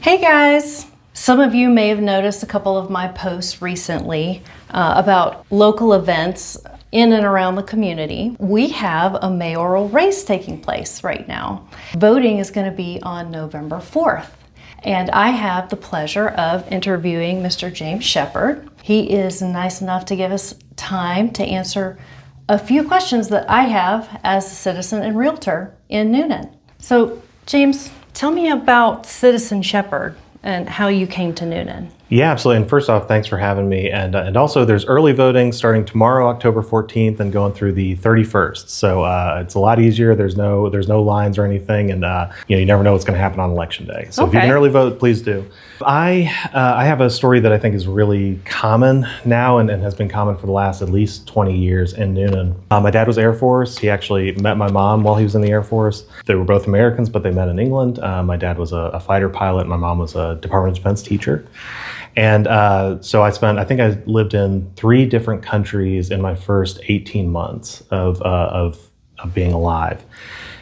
Hey guys! Some of you may have noticed a couple of my posts recently about local events in and around the community. We have a mayoral race taking place right now. Voting is going to be on November 4th. And I have the pleasure of interviewing Mr. James Shepherd. He is nice enough to give us time to answer a few questions that I have as a citizen and realtor in Newnan. So James, tell me about Citizen Shepherd and how you came to Newnan. Yeah, absolutely. And first off, thanks for having me. And also, there's early voting starting tomorrow, October 14th, and going through the 31st. So it's a lot easier. There's no lines or anything, and you never know what's going to happen on election day. So if you can early vote, please do. I have a story that I think is really common now, and has been common for the last at least 20 years in Newnan. My dad was Air Force. He actually met my mom while he was in the Air Force. They were both Americans, but they met in England. My dad was a fighter pilot. My mom was a Department of Defense teacher. And so I think I lived in 3 different countries in my first 18 months of being alive.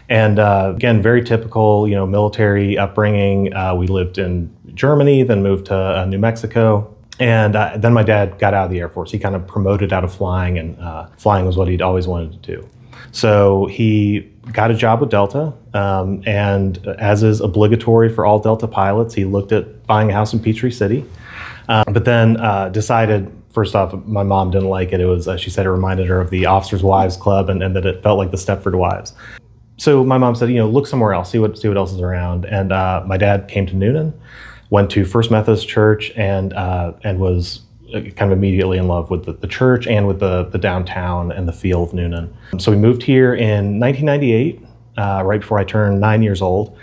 And again, very typical, military upbringing. We lived in Germany, then moved to New Mexico. And then my dad got out of the Air Force. He kind of promoted out of flying, and flying was what he'd always wanted to do. So he got a job with Delta, and as is obligatory for all Delta pilots, he looked at buying a house in Peachtree City. But then decided, first off, my mom didn't like it. It was, she said, it reminded her of the Officers' Wives Club, and that it felt like the Stepford Wives. So my mom said, look somewhere else, see what else is around. And my dad came to Newnan, went to First Methodist Church, and was kind of immediately in love with the church and with the downtown and the feel of Newnan. So we moved here in 1998. Right before I turned 9 years old.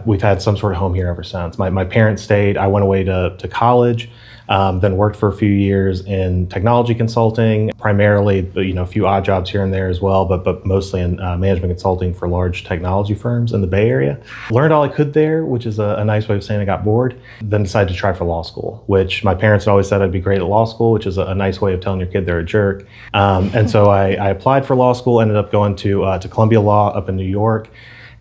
We've had some sort of home here ever since. My parents stayed. I went away to college, then worked for a few years in technology consulting, primarily a few odd jobs here and there as well, but mostly in management consulting for large technology firms in the Bay Area. Learned all I could there, which is a nice way of saying I got bored. Then decided to try for law school, which my parents had always said I'd be great at law school, which is a nice way of telling your kid they're a jerk. And so I applied for law school, ended up going to Columbia Law up in New York.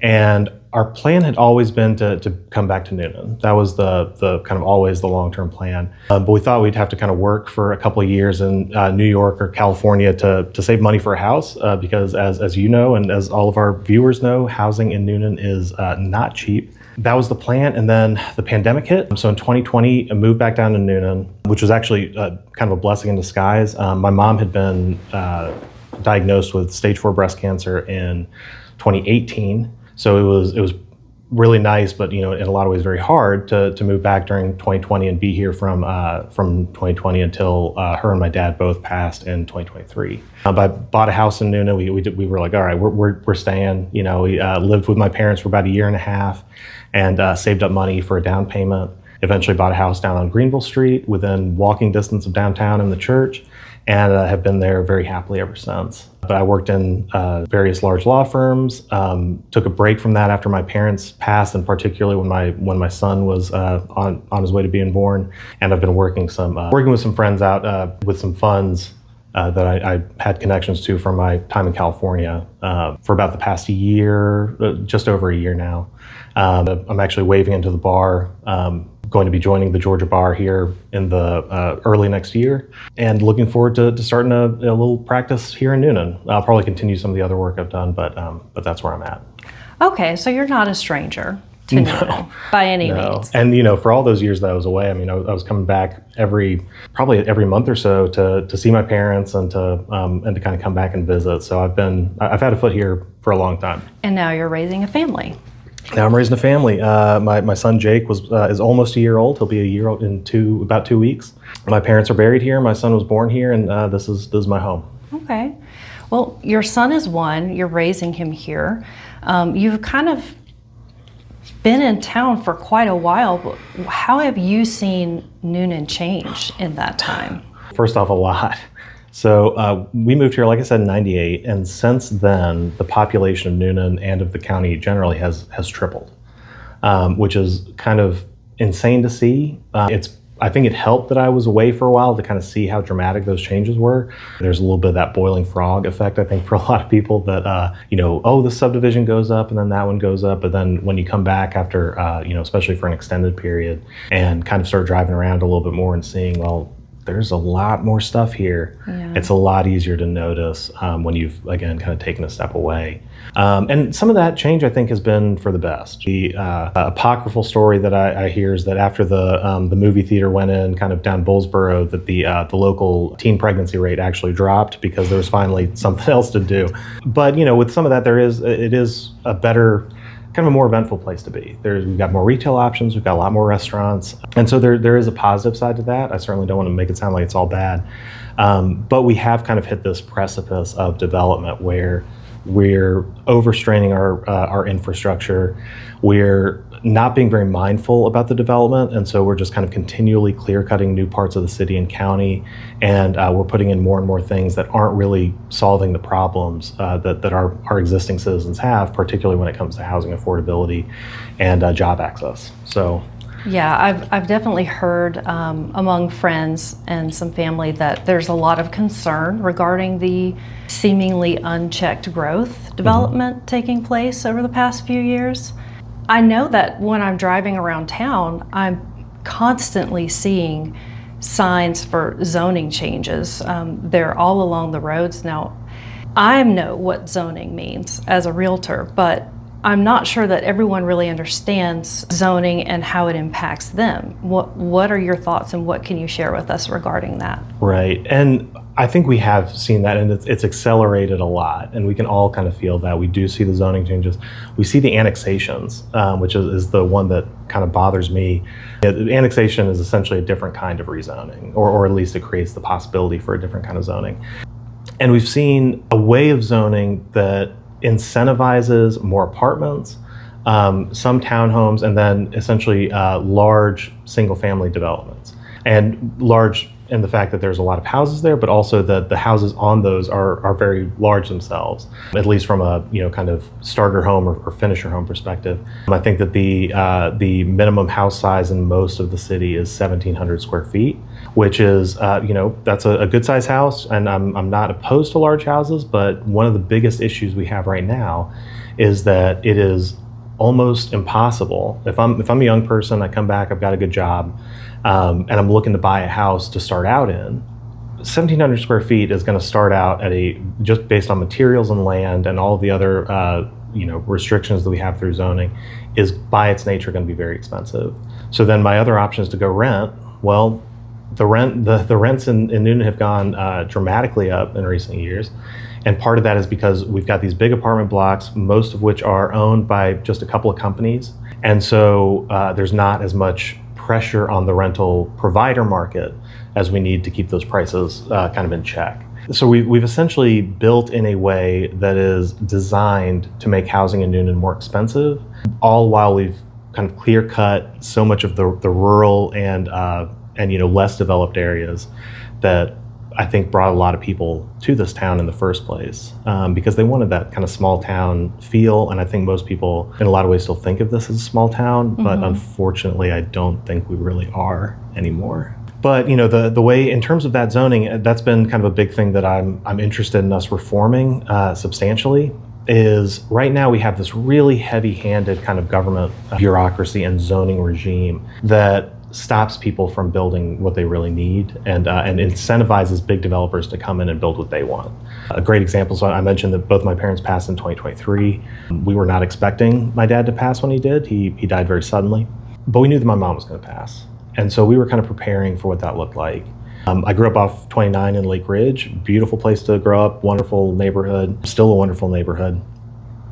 And our plan had always been to come back to Newnan. That was the kind of always the long-term plan. But we thought we'd have to kind of work for a couple of years in New York or California to save money for a house, because as you know, and as all of our viewers know, housing in Newnan is not cheap. That was the plan, and then the pandemic hit. So in 2020, I moved back down to Newnan, which was actually kind of a blessing in disguise. My mom had been diagnosed with stage 4 breast cancer in 2018. So it was really nice, but in a lot of ways very hard to move back during 2020 and be here from 2020 until her and my dad both passed in 2023. But I bought a house in Newnan. We were like, all right, we're staying. We lived with my parents for about a year and a half, and saved up money for a down payment. Eventually bought a house down on Greenville Street within walking distance of downtown and the church, and have been there very happily ever since. But I worked in various large law firms, took a break from that after my parents passed, and particularly when my son was on his way to being born. And I've been working with some friends out with some funds that I had connections to from my time in California for about the past year, just over a year now. I'm actually waving into the bar, going to be joining the Georgia Bar here in the early next year, and looking forward to starting a little practice here in Newnan. I'll probably continue some of the other work I've done, but that's where I'm at. Okay, so you're not a stranger to Newnan by any means. And for all those years that I was away, I was coming back probably every month or so to see my parents and to kind of come back and visit. So I've had a foot here for a long time. And now you're raising a family. Now I'm raising a family. My son Jake is almost a year old. He'll be a year old in about 2 weeks. My parents are buried here. My son was born here, and this is my home. Okay. Well, your son is 1. You're raising him here. You've kind of been in town for quite a while. But how have you seen Newnan change in that time? First off, a lot. So we moved here, like I said, in 98, and since then, the population of Newnan and of the county generally has tripled, which is kind of insane to see. It's I think it helped that I was away for a while to kind of see how dramatic those changes were. There's a little bit of that boiling frog effect, I think, for a lot of people that, oh, the subdivision goes up and then that one goes up. But then when you come back after, especially for an extended period and kind of start driving around a little bit more and seeing, well, there's a lot more stuff here. Yeah. It's a lot easier to notice when you've, again, kind of taken a step away. And some of that change, I think, has been for the best. The apocryphal story that I hear is that after the movie theater went in kind of down Bullsboro, that the local teen pregnancy rate actually dropped because there was finally something else to do. But, with some of that, it is a better, kind of a more eventful place to be. We've got more retail options, we've got a lot more restaurants. And so there is a positive side to that. I certainly don't want to make it sound like it's all bad. But we have kind of hit this precipice of development where we're overstraining our infrastructure. We're not being very mindful about the development, and so we're just kind of continually clear-cutting new parts of the city and county, and we're putting in more and more things that aren't really solving the problems that our existing citizens have, particularly when it comes to housing affordability and job access. So. Yeah, I've definitely heard among friends and some family that there's a lot of concern regarding the seemingly unchecked growth development taking place over the past few years. I know that when I'm driving around town, I'm constantly seeing signs for zoning changes. They're all along the roads. Now, I know what zoning means as a realtor, but I'm not sure that everyone really understands zoning and how it impacts them. What are your thoughts and what can you share with us regarding that? Right, and I think we have seen that, and it's accelerated a lot, and we can all kind of feel that. We do see the zoning changes. We see the annexations, which is the one that kind of bothers me. Annexation is essentially a different kind of rezoning, or at least it creates the possibility for a different kind of zoning. And we've seen a way of zoning that incentivizes more apartments, some townhomes, and then essentially large single-family developments. And large in the fact that there's a lot of houses there, but also that the houses on those are very large themselves, at least from a kind of starter home or finisher home perspective. I think that the minimum house size in most of the city is 1,700 square feet, which is that's a good size house, and I'm not opposed to large houses, but one of the biggest issues we have right now is that it is almost impossible. If I'm a young person, I come back, I've got a good job, and I'm looking to buy a house to start out in, 1,700 square feet is going to start out at just based on materials and land and all of the other restrictions that we have through zoning, is by its nature going to be very expensive. So then my other option is to go rent. Well, the rents in Newnan have gone dramatically up in recent years. And part of that is because we've got these big apartment blocks, most of which are owned by just a couple of companies. And so there's not as much pressure on the rental provider market as we need to keep those prices kind of in check. So we've essentially built in a way that is designed to make housing in Newnan more expensive, all while we've kind of clear cut so much of the rural and less developed areas that I think brought a lot of people to this town in the first place because they wanted that kind of small town feel. And I think most people in a lot of ways still think of this as a small town, but unfortunately I don't think we really are anymore. But the way in terms of that zoning, that's been kind of a big thing that I'm interested in us reforming substantially. Is right now we have this really heavy-handed kind of government bureaucracy and zoning regime that stops people from building what they really need and incentivizes big developers to come in and build what they want. A great example, so I mentioned that both my parents passed in 2023. We were not expecting my dad to pass when he did. He died very suddenly, but we knew that my mom was going to pass. And so we were kind of preparing for what that looked like. I grew up off 29 in Lake Ridge, beautiful place to grow up, wonderful neighborhood, still a wonderful neighborhood.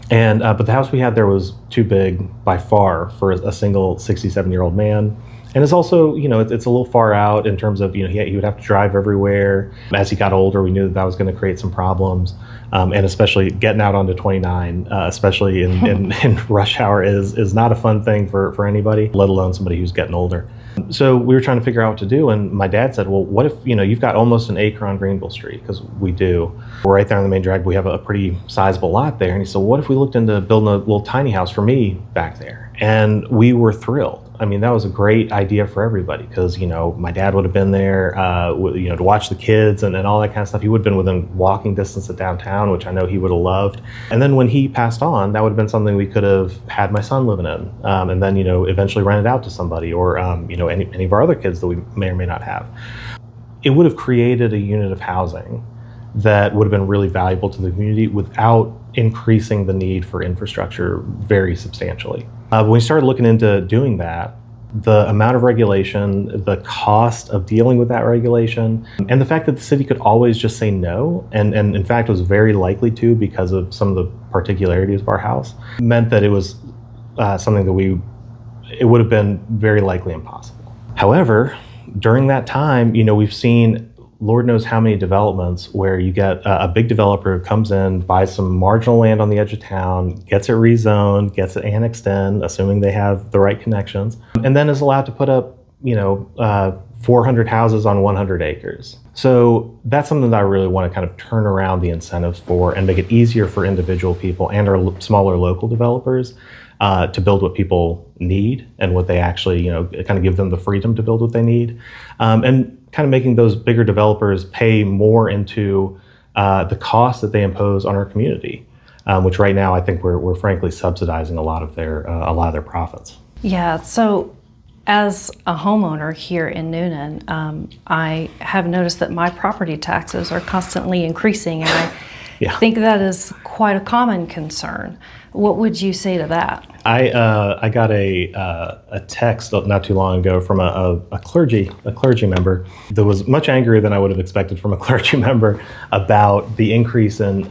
And but the house we had there was too big by far for a single 67-year-old man. And it's also, it's a little far out in terms of, he would have to drive everywhere. As he got older, we knew that was going to create some problems. And especially getting out onto 29, especially in rush hour is not a fun thing for anybody, let alone somebody who's getting older. So we were trying to figure out what to do. And my dad said, well, what if, you've got almost an acre on Greenville Street, because we do. We're right there on the main drag. We have a pretty sizable lot there. And he said, what if we looked into building a little tiny house for me back there? And we were thrilled. I mean, that was a great idea for everybody because, my dad would have been there, to watch the kids and all that kind of stuff. He would have been within walking distance of downtown, which I know he would have loved. And then when he passed on, that would have been something we could have had my son living in, and then, eventually rented out to somebody or, any of our other kids that we may or may not have. It would have created a unit of housing that would have been really valuable to the community without increasing the need for infrastructure very substantially. When we started looking into doing that, the amount of regulation, the cost of dealing with that regulation, and the fact that the city could always just say no, and in fact was very likely to because of some of the particularities of our house, meant that it was something that it would have been very likely impossible. However, during that time, we've seen Lord knows how many developments where you get a big developer who comes in, buys some marginal land on the edge of town, gets it rezoned, gets it annexed in, assuming they have the right connections, and then is allowed to put up, 400 houses on 100 acres. So that's something that I really want to kind of turn around the incentives for and make it easier for individual people and our smaller local developers to build what people need and what they actually, kind of give them the freedom to build what they need. And kind of making those bigger developers pay more into the costs that they impose on our community, which right now I think we're frankly subsidizing a lot of their profits. Yeah, so as a homeowner here in Newnan, I have noticed that my property taxes are constantly increasing, and I think that is quite a common concern. What would you say to that? I got a text not too long ago from a clergy member that was much angrier than I would have expected from a clergy member about the increase in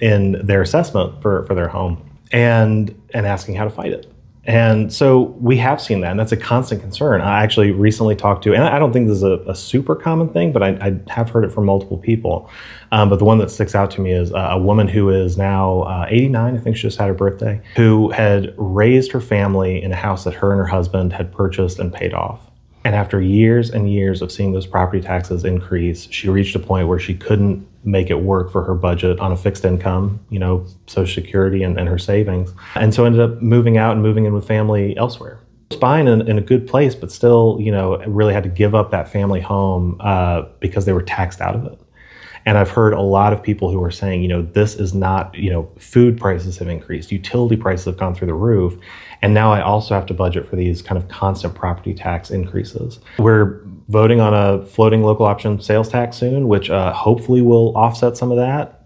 their assessment for their home and asking how to fight it. And so we have seen that, and that's a constant concern. I actually recently talked to, and I don't think this is a super common thing, but I have heard it from multiple people. But the one that sticks out to me is a woman who is now 89, I think she just had her birthday, who had raised her family in a house that her and her husband had purchased and paid off. And after years and years of seeing those property taxes increase, she reached a point where she couldn't make it work for her budget on a fixed income, Social Security and her savings. And so ended up moving out and moving in with family elsewhere. It's fine in a good place, but still, really had to give up that family home because they were taxed out of it. And I've heard a lot of people who are saying, this is not, food prices have increased, utility prices have gone through the roof, and now I also have to budget for these kind of constant property tax increases. We're voting on a floating local option sales tax soon, which hopefully will offset some of that.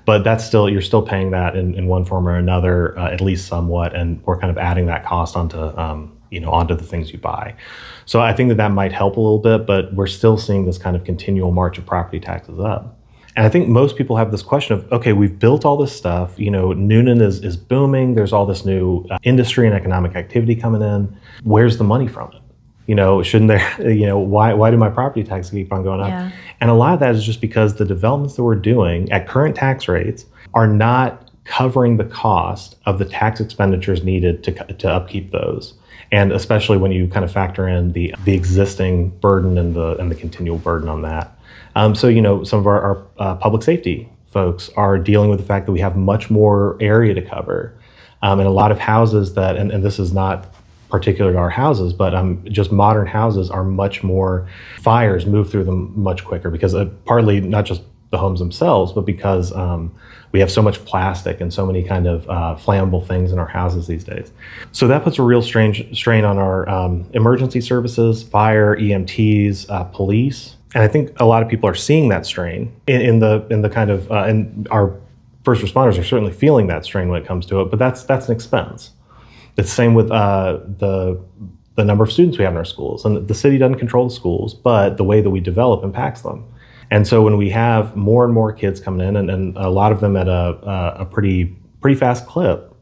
But that's still, you're still paying that in one form or another, at least somewhat, and we're kind of adding that cost onto the things you buy. So I think that might help a little bit, but we're still seeing this kind of continual march of property taxes up. And I think most people have this question of, okay, we've built all this stuff, Newnan is booming, there's all this new industry and economic activity coming in. Where's the money from it? Shouldn't there, why do my property taxes keep on going up? Yeah. And a lot of that is just because the developments that we're doing at current tax rates are not covering the cost of the tax expenditures needed to upkeep those. And especially when you kind of factor in the existing burden and the continual burden on that. So, some of our public safety folks are dealing with the fact that we have much more area to cover. And a lot of houses that, and this is not particular to our houses, but just modern houses are much more, fires move through them much quicker because partly not just the homes themselves, but because we have so much plastic and so many kind of flammable things in our houses these days. So that puts a real strain on our emergency services, fire, EMTs, police. And I think a lot of people are seeing that strain in the kind of, and our first responders are certainly feeling that strain when it comes to it, but that's an expense. It's the same with the number of students we have in our schools. And the city doesn't control the schools, but the way that we develop impacts them. And so when we have more and more kids coming in, and a lot of them at a pretty fast clip,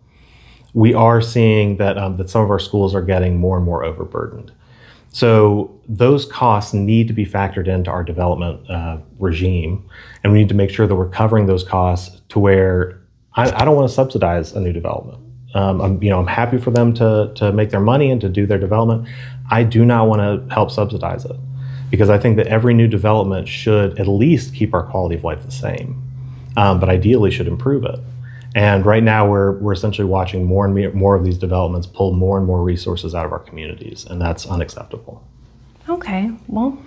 we are seeing that some of our schools are getting more and more overburdened. So those costs need to be factored into our development regime, and we need to make sure that we're covering those costs to where I don't want to subsidize a new development. I'm happy for them to make their money and to do their development. I do not want to help subsidize it because I think that every new development should at least keep our quality of life the same, but ideally should improve it. And right now we're essentially watching more and more of these developments pull more and more resources out of our communities, and that's unacceptable. Okay, well,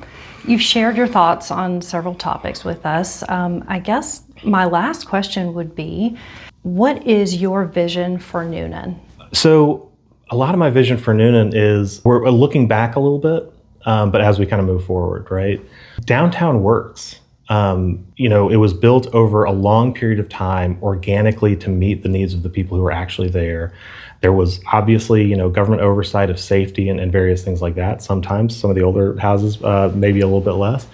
you've shared your thoughts on several topics with us. I guess my last question would be, what is your vision for Newnan? So a lot of my vision for Newnan is we're looking back a little bit, but as we kind of move forward, right? Downtown works. It was built over a long period of time organically to meet the needs of the people who were actually there. There was obviously, government oversight of safety and various things like that. Sometimes some of the older houses, maybe a little bit less.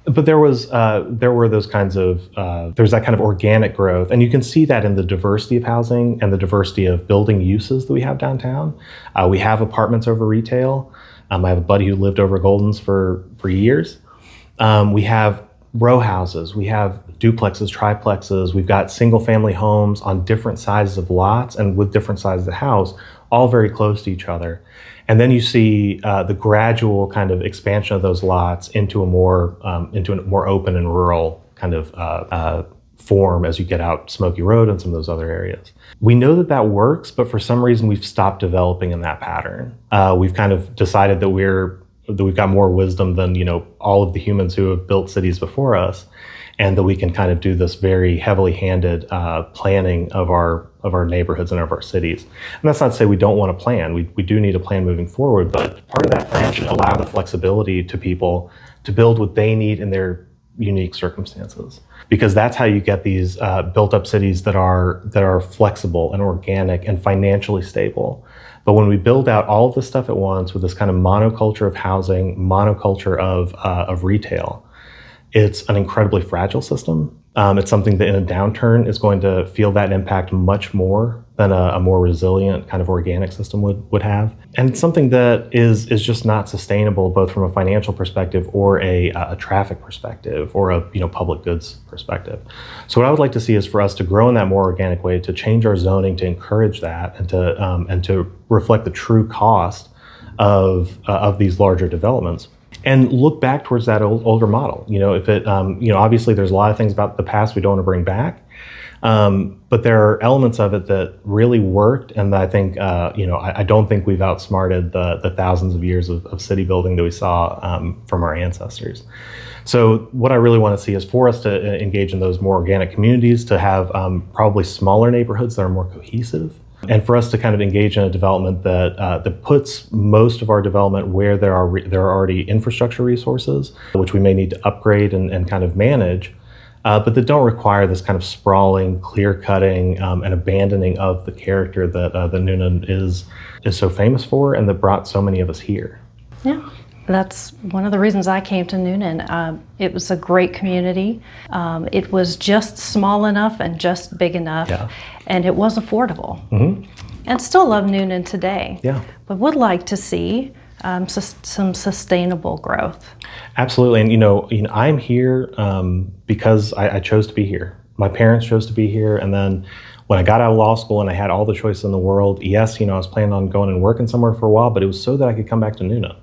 But there were those kinds of, there's that kind of organic growth. And you can see that in the diversity of housing and the diversity of building uses that we have downtown. We have apartments over retail. I have a buddy who lived over Golden's for years. We have row houses, we have duplexes, triplexes, we've got single family homes on different sizes of lots and with different sizes of house, all very close to each other. And then you see the gradual kind of expansion of those lots into a more open and rural kind of form as you get out Smoky Road and some of those other areas. We know that works, but for some reason we've stopped developing in that pattern. We've kind of decided that we've got more wisdom than all of the humans who have built cities before us, and that we can kind of do this very heavily handed planning of our neighborhoods and of our cities. And that's not to say we don't want to plan. We do need a plan moving forward, but part of that plan should allow the flexibility to people to build what they need in their unique circumstances, because that's how you get these built up cities that are flexible and organic and financially stable. But when we build out all of this stuff at once with this kind of monoculture of housing, monoculture of retail, it's an incredibly fragile system. It's something that in a downturn is going to feel that impact much more than a more resilient kind of organic system would have. And it's something that is just not sustainable, both from a financial perspective or a traffic perspective or a public goods perspective. So what I would like to see is for us to grow in that more organic way, to change our zoning, to encourage that, and to reflect the true cost of these larger developments. And look back towards that older model. If it, obviously there's a lot of things about the past we don't want to bring back, but there are elements of it that really worked, and that I think, I don't think we've outsmarted the thousands of years of city building that we saw from our ancestors. So what I really want to see is for us to engage in those more organic communities, to have probably smaller neighborhoods that are more cohesive. And for us to kind of engage in a development that puts most of our development where there are already infrastructure resources, which we may need to upgrade and kind of manage, but that don't require this kind of sprawling, clear-cutting, and abandoning of the character that Newnan is so famous for, and that brought so many of us here. Yeah. That's one of the reasons I came to Newnan. It was a great community. It was just small enough and just big enough, and it was affordable. Mm-hmm. And still love Newnan today. Yeah. But would like to see some sustainable growth. Absolutely, and I'm here because I chose to be here. My parents chose to be here, and then when I got out of law school and I had all the choice in the world, yes, I was planning on going and working somewhere for a while, but it was so that I could come back to Newnan.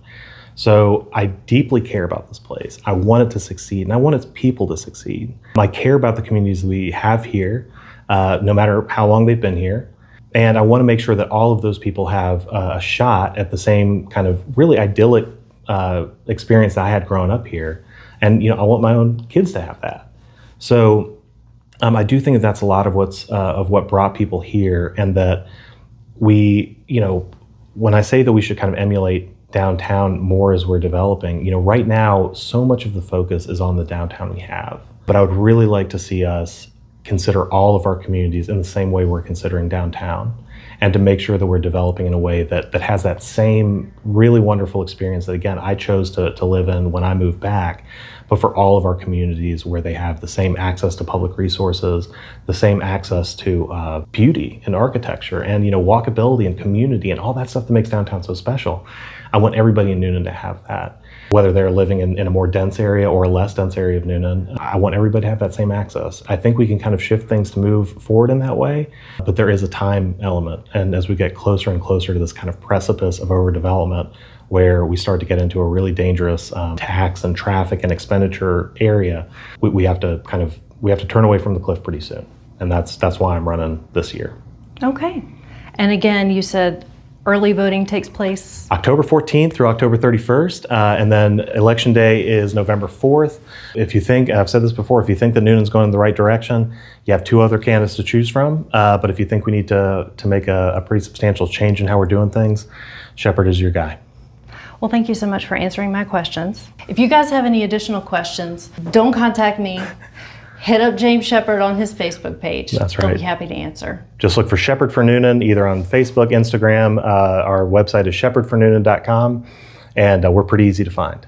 So I deeply care about this place. I want it to succeed, and I want its people to succeed. I care about the communities we have here, no matter how long they've been here. And I want to make sure that all of those people have a shot at the same kind of really idyllic experience that I had growing up here. And I want my own kids to have that. So I do think that that's a lot of what brought people here, and that we, when I say that we should kind of emulate downtown more as we're developing, right now so much of the focus is on the downtown we have. But I would really like to see us consider all of our communities in the same way we're considering downtown, and to make sure that we're developing in a way that has that same really wonderful experience that, again, I chose to live in when I moved back, but for all of our communities, where they have the same access to public resources, the same access to beauty and architecture and walkability and community and all that stuff that makes downtown so special. I want everybody in Newnan to have that, whether they're living in a more dense area or a less dense area of Newnan. I want everybody to have that same access. I think we can kind of shift things to move forward in that way, but there is a time element. And as we get closer and closer to this kind of precipice of overdevelopment, where we start to get into a really dangerous tax and traffic and expenditure area, we have to turn away from the cliff pretty soon. and that's why I'm running this year. Okay. And again, you said early voting takes place? October 14th through October 31st, and then Election Day is November 4th. If you think, I've said this before, if you think that Newnan's going in the right direction, you have 2 other candidates to choose from. But if you think we need to make a pretty substantial change in how we're doing things, Shepherd is your guy. Well, thank you so much for answering my questions. If you guys have any additional questions, don't contact me. Hit up James Shepherd on his Facebook page. That's right. I'll be happy to answer. Just look for Shepherd for Newnan, either on Facebook, Instagram. Our website is shepherdfornewnan.com, and we're pretty easy to find.